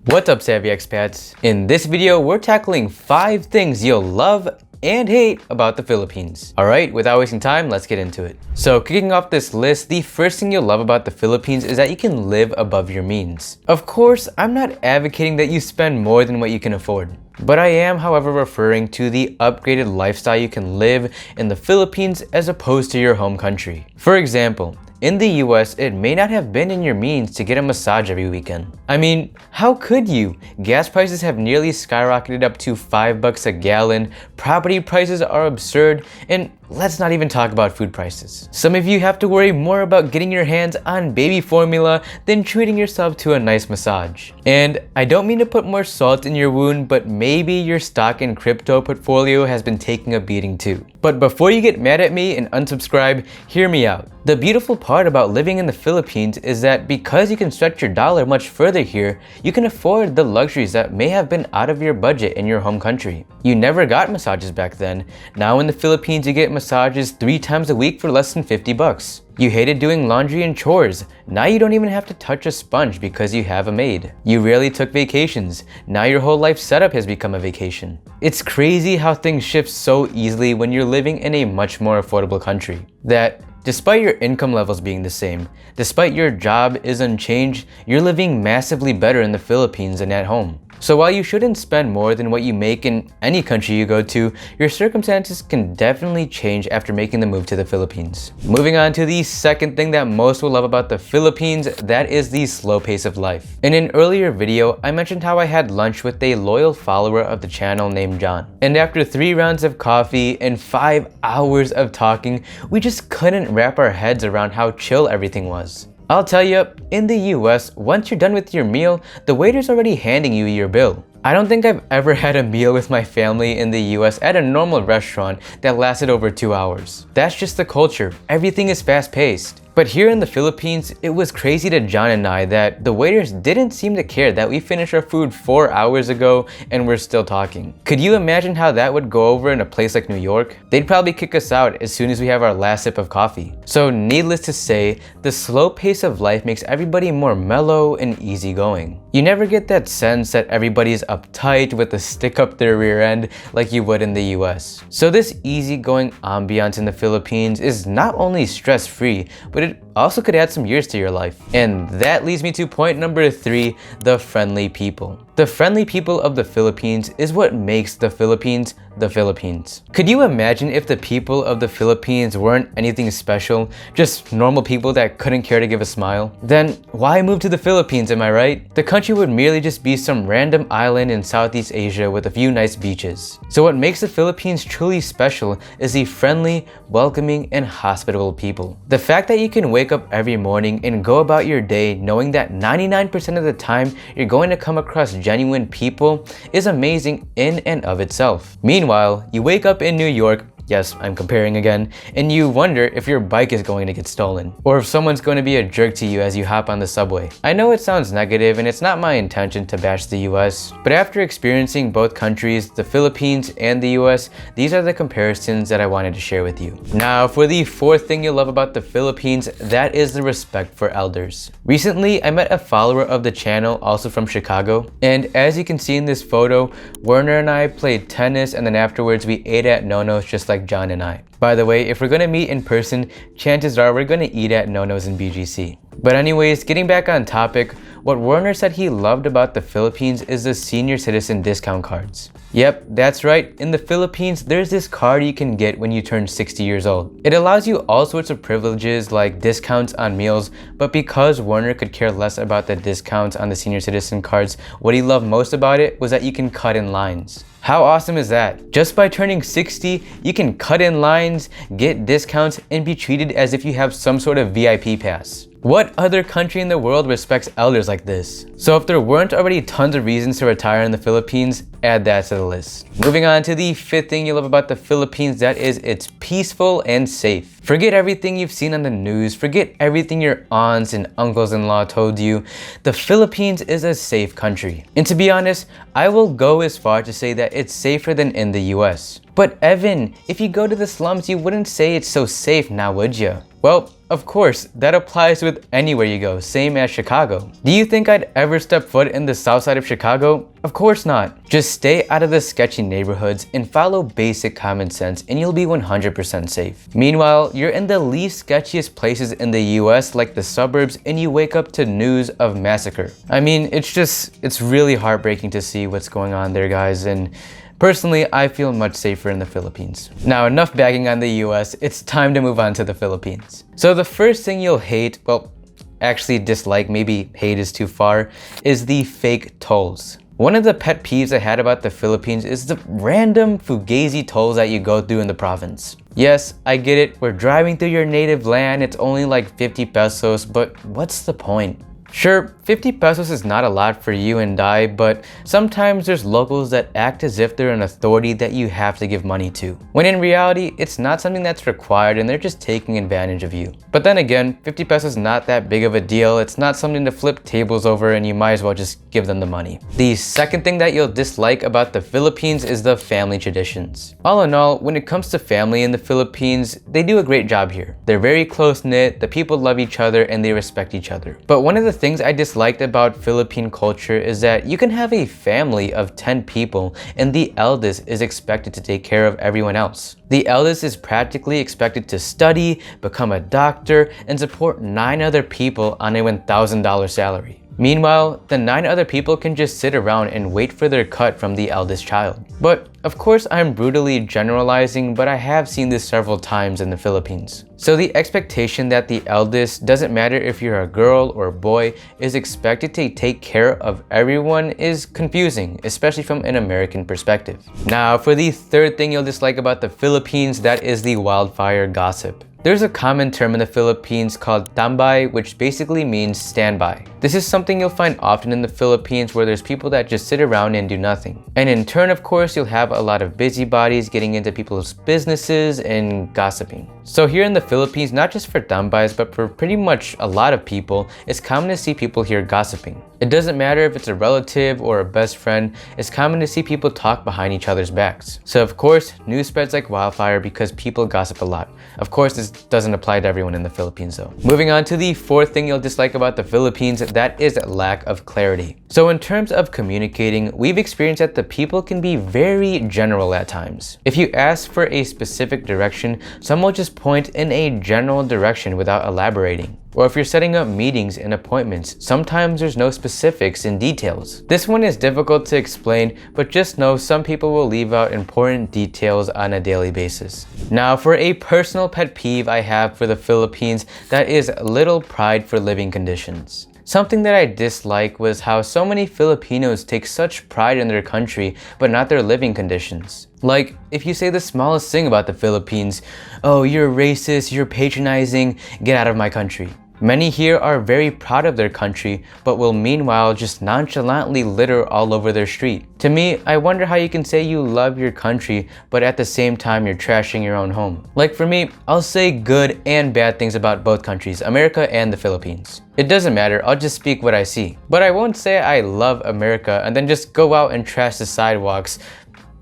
What's up, savvy expats? In this video, we're tackling 5 things you'll love and hate about the Philippines. Alright, without wasting time, let's get into it. So kicking off this list, the first thing you'll love about the Philippines is that you can live above your means. Of course, I'm not advocating that you spend more than what you can afford. But I am, however, referring to the upgraded lifestyle you can live in the Philippines as opposed to your home country. For example, in the US, it may not have been in your means to get a massage every weekend. I mean, how could you? Gas prices have nearly skyrocketed up to $5 a gallon, property prices are absurd, and let's not even talk about food prices. Some of you have to worry more about getting your hands on baby formula than treating yourself to a nice massage. And I don't mean to put more salt in your wound, but maybe your stock and crypto portfolio has been taking a beating too. But before you get mad at me and unsubscribe, hear me out. The beautiful part about living in the Philippines is that because you can stretch your dollar much further here, you can afford the luxuries that may have been out of your budget in your home country. You never got massages back then. Now in the Philippines, you get massages 3 times a week for less than $50. You hated doing laundry and chores. Now you don't even have to touch a sponge because you have a maid. You rarely took vacations. Now your whole life setup has become a vacation. It's crazy how things shift so easily when you're living in a much more affordable country. That despite your income levels being the same, despite your job is unchanged, you're living massively better in the Philippines than at home. So while you shouldn't spend more than what you make in any country you go to, your circumstances can definitely change after making the move to the Philippines. Moving on to the second thing that most will love about the Philippines, that is the slow pace of life. In an earlier video, I mentioned how I had lunch with a loyal follower of the channel named John. And after 3 rounds of coffee and 5 hours of talking, we just couldn't wrap our heads around how chill everything was. I'll tell you, in the US, once you're done with your meal, the waiter's already handing you your bill. I don't think I've ever had a meal with my family in the US at a normal restaurant that lasted over 2 hours. That's just the culture. Everything is fast-paced. But here in the Philippines, it was crazy to John and I that the waiters didn't seem to care that we finished our food 4 hours ago and we're still talking. Could you imagine how that would go over in a place like New York? They'd probably kick us out as soon as we have our last sip of coffee. So needless to say, the slow pace of life makes everybody more mellow and easygoing. You never get that sense that everybody's uptight with a stick up their rear end like you would in the US. So this easygoing ambiance in the Philippines is not only stress-free, but it also could add some years to your life. And that leads me to point number 3, the friendly people. The friendly people of the Philippines is what makes the Philippines the Philippines. Could you imagine if the people of the Philippines weren't anything special, just normal people that couldn't care to give a smile? Then why move to the Philippines, am I right? The country would merely just be some random island in Southeast Asia with a few nice beaches. So what makes the Philippines truly special is the friendly, welcoming, and hospitable people. The fact that you can wake up every morning and go about your day knowing that 99% of the time you're going to come across genuine people is amazing in and of itself. Meanwhile, you wake up in New York, yes, I'm comparing again, and you wonder if your bike is going to get stolen, or if someone's going to be a jerk to you as you hop on the subway. I know it sounds negative and it's not my intention to bash the US, but after experiencing both countries, the Philippines and the US, these are the comparisons that I wanted to share with you. Now, for the 4th thing you'll love about the Philippines, that is the respect for elders. Recently, I met a follower of the channel, also from Chicago, and as you can see in this photo, Werner and I played tennis and then afterwards we ate at Nono's just like John and I. By the way, if we're gonna meet in person, chances are we're gonna eat at Nono's in BGC. But anyways, getting back on topic, what Werner said he loved about the Philippines is the senior citizen discount cards. Yep, that's right. In the Philippines, there's this card you can get when you turn 60 years old. It allows you all sorts of privileges like discounts on meals, but because Werner could care less about the discounts on the senior citizen cards, what he loved most about it was that you can cut in lines. How awesome is that? Just by turning 60, you can cut in lines, get discounts, and be treated as if you have some sort of VIP pass. What other country in the world respects elders like this? So if there weren't already tons of reasons to retire in the Philippines, add that to the list. Moving on to the 5th thing you love about the Philippines, that is it's peaceful and safe. Forget everything you've seen on the news, forget everything your aunts and uncles-in-law told you. The Philippines is a safe country. And to be honest, I will go as far to say that it's safer than in the US. But Evan, if you go to the slums, you wouldn't say it's so safe now, would you? Well, of course, that applies with anywhere you go, same as Chicago. Do you think I'd ever step foot in the south side of Chicago? Of course not. Just stay out of the sketchy neighborhoods and follow basic common sense and you'll be 100% safe. Meanwhile, you're in the least sketchiest places in the US like the suburbs and you wake up to news of massacre. I mean, it's really heartbreaking to see what's going on there, guys, and personally, I feel much safer in the Philippines. Now, enough bagging on the US, it's time to move on to the Philippines. So the first thing you'll hate, well, actually dislike, maybe hate is too far, is the fake tolls. One of the pet peeves I had about the Philippines is the random fugazi tolls that you go through in the province. Yes, I get it, we're driving through your native land, it's only like 50 pesos, but what's the point? Sure, 50 pesos is not a lot for you and I, but sometimes there's locals that act as if they're an authority that you have to give money to, when in reality, it's not something that's required and they're just taking advantage of you. But then again, 50 pesos is not that big of a deal, it's not something to flip tables over and you might as well just give them the money. The second thing that you'll dislike about the Philippines is the family traditions. All in all, when it comes to family in the Philippines, they do a great job here. They're very close-knit, the people love each other, and they respect each other. But one of the things I disliked about Philippine culture is that you can have a family of 10 people and the eldest is expected to take care of everyone else. The eldest is practically expected to study, become a doctor, and support 9 other people on a $1,000 salary. Meanwhile, the 9 other people can just sit around and wait for their cut from the eldest child. But of course, I'm brutally generalizing, but I have seen this several times in the Philippines. So the expectation that the eldest, doesn't matter if you're a girl or a boy, is expected to take care of everyone is confusing, especially from an American perspective. Now, for the third thing you'll dislike about the Philippines, that is the wildfire gossip. There's a common term in the Philippines called tambay, which basically means standby. This is something you'll find often in the Philippines where there's people that just sit around and do nothing. And in turn, of course, you'll have a lot of busybodies getting into people's businesses and gossiping. So here in the Philippines, not just for tambays, but for pretty much a lot of people, it's common to see people here gossiping. It doesn't matter if it's a relative or a best friend, it's common to see people talk behind each other's backs. So of course, news spreads like wildfire because people gossip a lot. Of course, this doesn't apply to everyone in the Philippines though. Moving on to the fourth thing you'll dislike about the Philippines, that is lack of clarity. So in terms of communicating, we've experienced that the people can be very general at times. If you ask for a specific direction, some will just point in a general direction without elaborating. Or if you're setting up meetings and appointments, sometimes there's no specifics and details. This one is difficult to explain, but just know some people will leave out important details on a daily basis. Now, for a personal pet peeve I have for the Philippines, that is little pride for living conditions. Something that I dislike was how so many Filipinos take such pride in their country, but not their living conditions. Like, if you say the smallest thing about the Philippines, oh, you're racist, you're patronizing, get out of my country. Many here are very proud of their country, but will meanwhile just nonchalantly litter all over their street. To me, I wonder how you can say you love your country, but at the same time you're trashing your own home. Like for me, I'll say good and bad things about both countries, America and the Philippines. It doesn't matter, I'll just speak what I see. But I won't say I love America and then just go out and trash the sidewalks,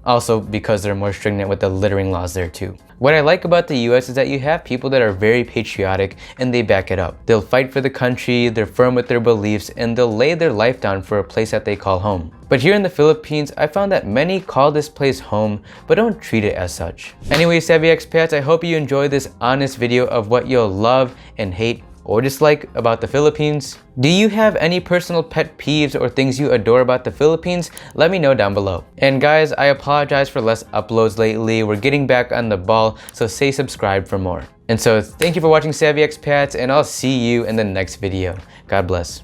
also because they're more stringent with the littering laws there too. What I like about the US is that you have people that are very patriotic and they back it up. They'll fight for the country, they're firm with their beliefs, and they'll lay their life down for a place that they call home. But here in the Philippines, I found that many call this place home, but don't treat it as such. Anyway, Savvy Expats, I hope you enjoyed this honest video of what you'll love and hate or dislike about the Philippines. Do you have any personal pet peeves or things you adore about the Philippines? Let me know down below. And guys, I apologize for less uploads lately. We're getting back on the ball, so stay subscribed for more. And so thank you for watching Savvy Expats, and I'll see you in the next video. God bless.